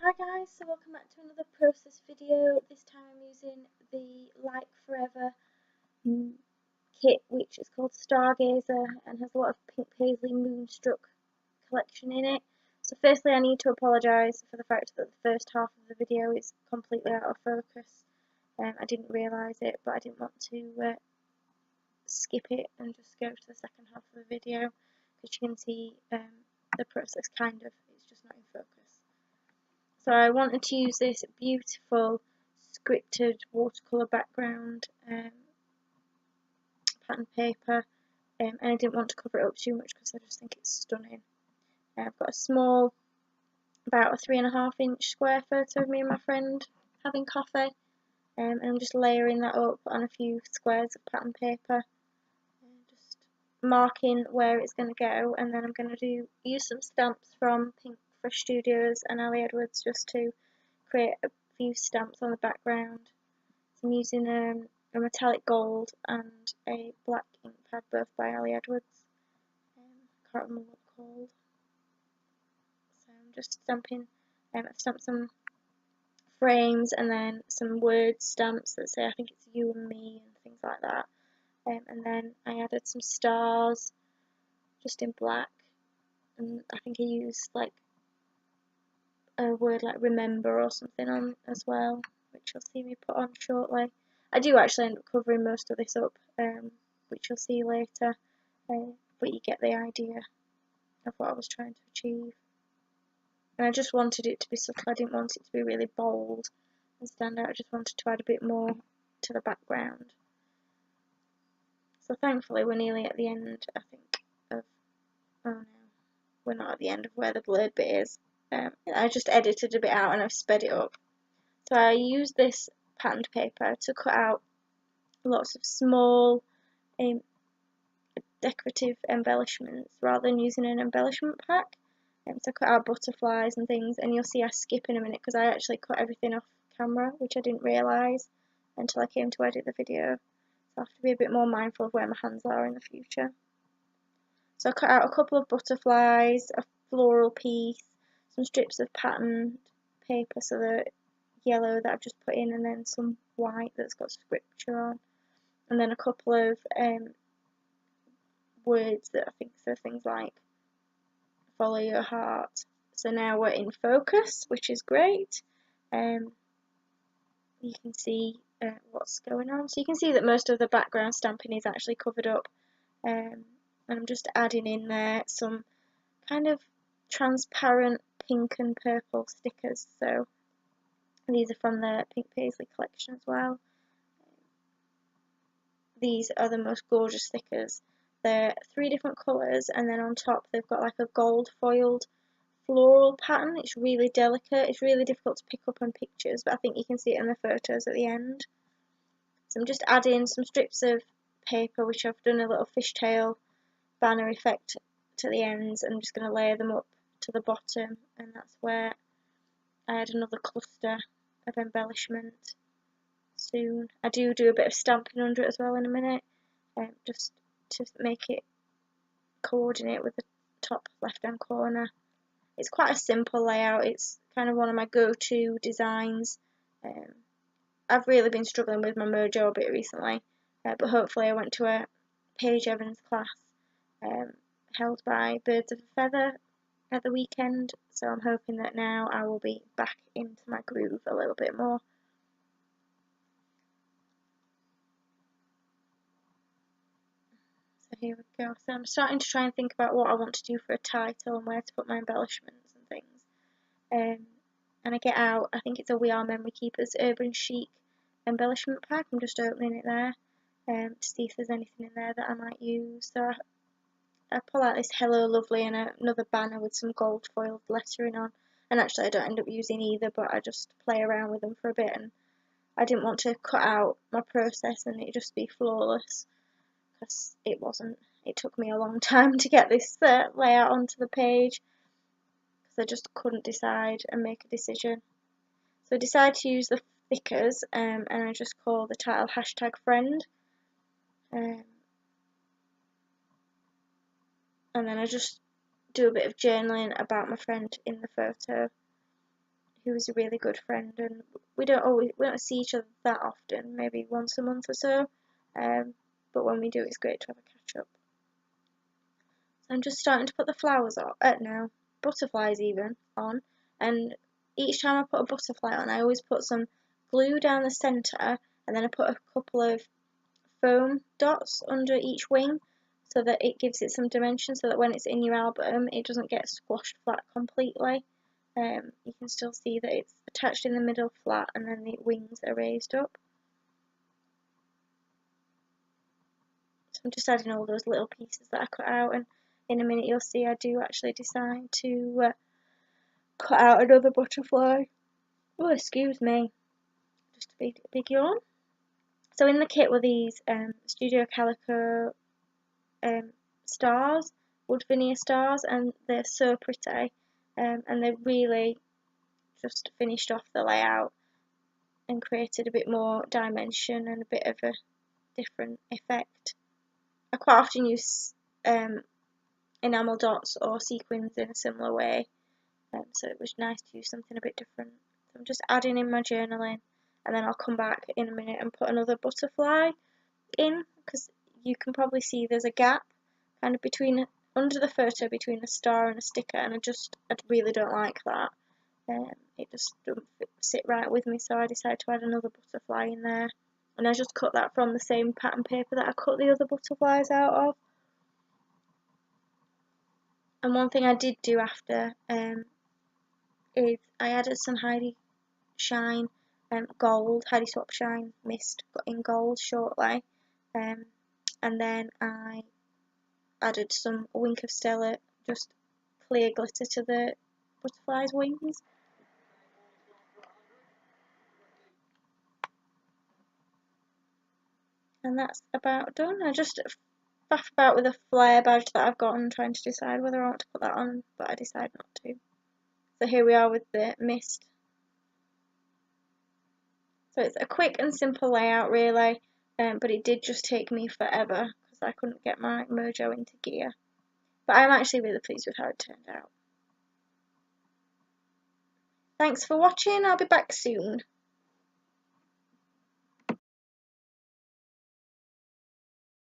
Hi guys, so welcome back to another process video. This time I'm using the Like Forever kit, which is called Stargazer and has a lot of Pink Paislee Moonstruck collection in it. So firstly I need to apologise for the fact that the first half of the video is completely out of focus. I didn't realise it, but I didn't want to skip it and just go to the second half of the video, because you can see the process it's just not in focus. So I wanted to use this beautiful scripted watercolour background pattern paper, and I didn't want to cover it up too much because I just think it's stunning. I've got a small, about a 3.5-inch square photo of me and my friend having coffee, and I'm just layering that up on a few squares of pattern paper, just marking where it's going to go, and then I'm going to use some stamps from Pink Studios and Ali Edwards just to create a few stamps on the background. So I'm using a metallic gold and a black ink pad, both by Ali Edwards. Can't remember what they're called. So I'm just stamping. I've stamped some frames and then some word stamps that say I think it's you and me and things like that. And then I added some stars just in black, and I think I used like a word like remember or something on as well, which you'll see me put on shortly. I do actually end up covering most of this up, which you'll see later, but you get the idea of what I was trying to achieve. And I just wanted it to be subtle. I didn't want it to be really bold and stand out. I just wanted to add a bit more to the background. So thankfully we're nearly at the end, I think, of, oh no, we're not at the end of where the blurred bit is. I just edited a bit out and I've sped it up. So I used this patterned paper to cut out lots of small decorative embellishments rather than using an embellishment pack. So I cut out butterflies and things, and you'll see I skip in a minute because I actually cut everything off camera, which I didn't realise until I came to edit the video. So I have to be a bit more mindful of where my hands are in the future. So I cut out a couple of butterflies, a floral piece, some strips of patterned paper, so the yellow that I've just put in, and then some white that's got scripture on, and then a couple of words that I think are things like follow your heart. So now we're in focus, which is great. You can see what's going on. So you can see that most of the background stamping is actually covered up, and I'm just adding in there some kind of transparent pink and purple stickers. So these are from the Pink Paislee collection as well. These are the most gorgeous stickers. They're 3 different colours, and then on top they've got like a gold foiled floral pattern. It's really delicate. It's really difficult to pick up on pictures, but I think you can see it in the photos at the end. So I'm just adding some strips of paper, which I've done a little fishtail banner effect to the ends, and I'm just going to layer them up to the bottom, and that's where I add another cluster of embellishment soon. I do a bit of stamping under it as well in a minute, just to make it coordinate with the top left hand corner. It's quite a simple layout. It's kind of one of my go-to designs. I've really been struggling with my Mojo a bit recently, but hopefully I went to a Paige Evans class held by Birds of a Feather at the weekend, so I'm hoping that now I will be back into my groove a little bit more. So here we go. So I'm starting to try and think about what I want to do for a title and where to put my embellishments and things. And I get out, I think it's a We Are Memory Keepers Urban Chic embellishment pack. I'm just opening it there to see if there's anything in there that I might use. So I pull out this Hello Lovely and another banner with some gold foiled lettering on. And actually I don't end up using either, but I just play around with them for a bit, and I didn't want to cut out my process and it just be flawless, because it wasn't. It took me a long time to get this layout onto the page, because I just couldn't decide and make a decision. So I decided to use the thickers, and I just call the title #friend. And then I just do a bit of journaling about my friend in the photo, who was a really good friend, and we don't see each other that often, maybe once a month or so. But when we do, it's great to have a catch up. So I'm just starting to put the flowers on, no, butterflies even on, and each time I put a butterfly on, I always put some glue down the centre, and then I put a couple of foam dots under each wing, so that it gives it some dimension, so that when it's in your album, it doesn't get squashed flat completely. You can still see that it's attached in the middle flat, and then the wings are raised up. So I'm just adding all those little pieces that I cut out, and in a minute you'll see I do actually decide to cut out another butterfly. Oh, excuse me, just a big yawn. So in the kit were these Studio Calico stars, wood veneer stars, and they're so pretty, and they really just finished off the layout and created a bit more dimension and a bit of a different effect. I quite often use enamel dots or sequins in a similar way, so it was nice to use something a bit different. So I'm just adding in my journaling, and then I'll come back in a minute and put another butterfly in, because you can probably see there's a gap kind of between, under the photo, between a star and a sticker, and I really don't like that. It just doesn't sit right with me, so I decided to add another butterfly in there, and I just cut that from the same pattern paper that I cut the other butterflies out of. And one thing I did do after is I added some Heidi Shine gold, Heidi Swap Shine mist in gold shortly, and then I added some Wink of Stella, just clear glitter, to the butterfly's wings. And that's about done. I just faff about with a flare badge that I've gotten, trying to decide whether I want to put that on, but I decided not to. So here we are with the mist. So it's a quick and simple layout really, but it did just take me forever because I couldn't get my mojo into gear. But I'm actually really pleased with how it turned out. Thanks for watching, I'll be back soon.